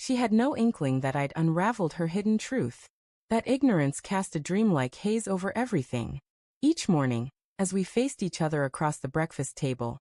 She had no inkling that I'd unraveled her hidden truth. That ignorance cast a dreamlike haze over everything. Each morning, as we faced each other across the breakfast table,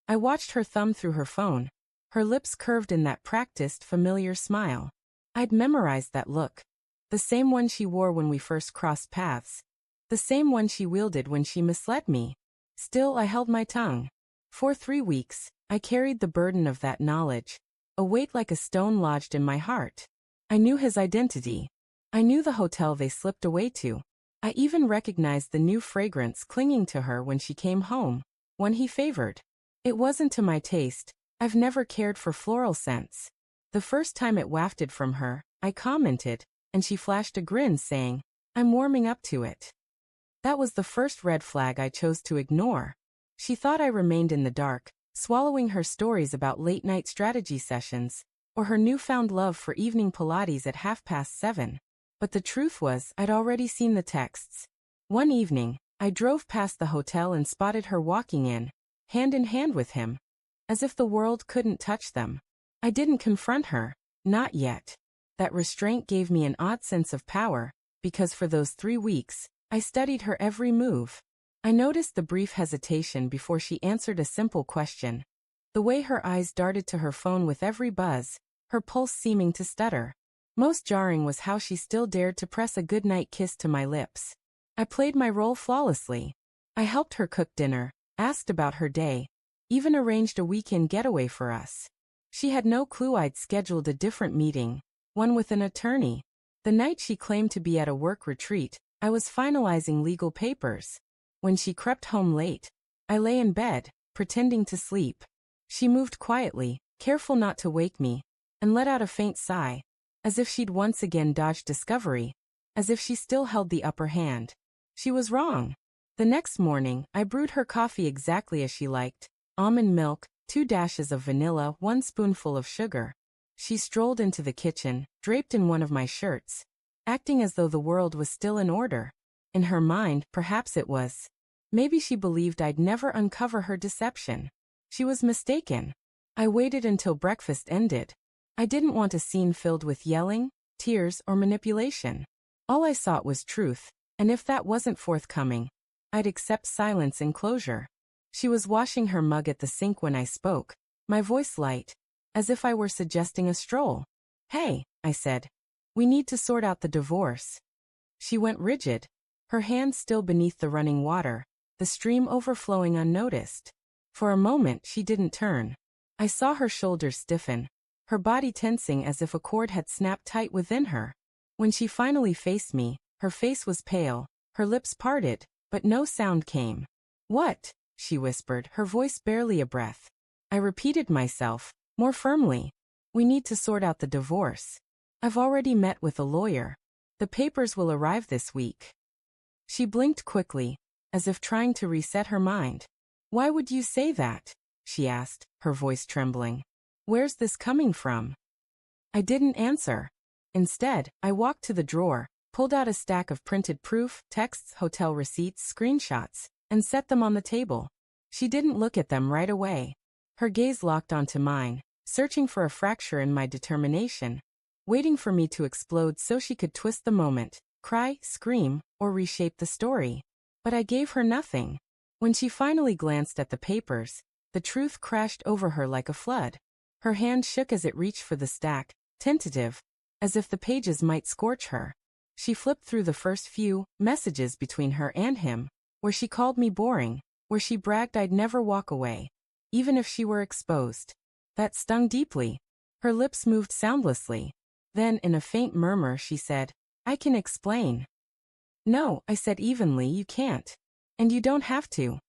I watched her thumb through her phone, her lips curved in that practiced, familiar smile. I'd memorized that look. The same one she wore when we first crossed paths. The same one she wielded when she misled me. Still, I held my tongue. For 3 weeks, I carried the burden of that knowledge, a weight like a stone lodged in my heart. I knew his identity. I knew the hotel they slipped away to. I even recognized the new fragrance clinging to her when she came home, one he favored. It wasn't to my taste. I've never cared for floral scents. The first time it wafted from her, I commented, and she flashed a grin saying, "I'm warming up to it." That was the first red flag I chose to ignore. She thought I remained in the dark, swallowing her stories about late-night strategy sessions, or her newfound love for evening Pilates at 7:30. But the truth was, I'd already seen the texts. One evening, I drove past the hotel and spotted her walking in hand with him, as if the world couldn't touch them. I didn't confront her, not yet. That restraint gave me an odd sense of power, because for those 3 weeks, I studied her every move. I noticed the brief hesitation before she answered a simple question. The way her eyes darted to her phone with every buzz, her pulse seeming to stutter. Most jarring was how she still dared to press a goodnight kiss to my lips. I played my role flawlessly. I helped her cook dinner, asked about her day, even arranged a weekend getaway for us. She had no clue I'd scheduled a different meeting, one with an attorney. The night she claimed to be at a work retreat, I was finalizing legal papers. When she crept home late, I lay in bed, pretending to sleep. She moved quietly, careful not to wake me, and let out a faint sigh, as if she'd once again dodged discovery, as if she still held the upper hand. She was wrong. The next morning, I brewed her coffee exactly as she liked: almond milk, 2 dashes of vanilla, 1 spoonful of sugar. She strolled into the kitchen, draped in one of my shirts, acting as though the world was still in order. In her mind, perhaps it was. Maybe she believed I'd never uncover her deception. She was mistaken. I waited until breakfast ended. I didn't want a scene filled with yelling, tears, or manipulation. All I sought was truth, and if that wasn't forthcoming, I'd accept silence and closure. She was washing her mug at the sink when I spoke, my voice light, as if I were suggesting a stroll. "Hey," I said, "we need to sort out the divorce." She went rigid, her hands still beneath the running water, the stream overflowing unnoticed. For a moment she didn't turn. I saw her shoulders stiffen, her body tensing as if a cord had snapped tight within her. When she finally faced me, her face was pale, her lips parted, but no sound came. "What?" she whispered, her voice barely a breath. I repeated myself, more firmly. "We need to sort out the divorce. I've already met with a lawyer. The papers will arrive this week." She blinked quickly, as if trying to reset her mind. "Why would you say that?" she asked, her voice trembling. "Where's this coming from?" I didn't answer. Instead, I walked to the drawer, pulled out a stack of printed proof, texts, hotel receipts, screenshots, and set them on the table. She didn't look at them right away. Her gaze locked onto mine, searching for a fracture in my determination, waiting for me to explode so she could twist the moment, cry, scream, or reshape the story. But I gave her nothing. When she finally glanced at the papers, the truth crashed over her like a flood. Her hand shook as it reached for the stack, tentative, as if the pages might scorch her. She flipped through the first few messages between her and him, where she called me boring, where she bragged I'd never walk away, even if she were exposed. That stung deeply. Her lips moved soundlessly. Then, in a faint murmur, she said, "I can explain." "No," I said evenly, "you can't. And you don't have to."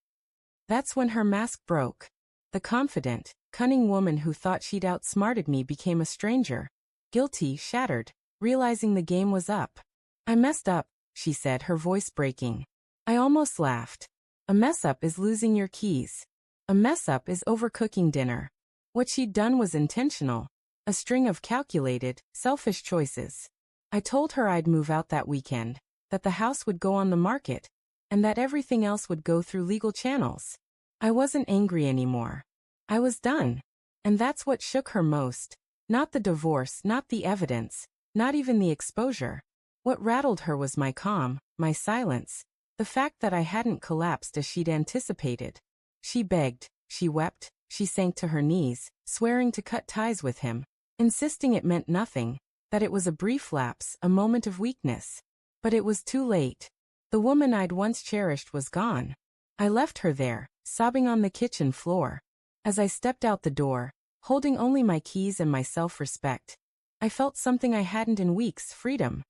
That's when her mask broke. The confident, cunning woman who thought she'd outsmarted me became a stranger. Guilty, shattered, realizing the game was up. "I messed up," she said, her voice breaking. I almost laughed. A mess-up is losing your keys. A mess-up is overcooking dinner. What she'd done was intentional. A string of calculated, selfish choices. I told her I'd move out that weekend, that the house would go on the market, and that everything else would go through legal channels. I wasn't angry anymore. I was done. And that's what shook her most. Not the divorce, not the evidence, not even the exposure. What rattled her was my calm, my silence, the fact that I hadn't collapsed as she'd anticipated. She begged, she wept, she sank to her knees, swearing to cut ties with him, insisting it meant nothing, that it was a brief lapse, a moment of weakness. But it was too late. The woman I'd once cherished was gone. I left her there, sobbing on the kitchen floor. As I stepped out the door, holding only my keys and my self-respect, I felt something I hadn't in weeks: freedom.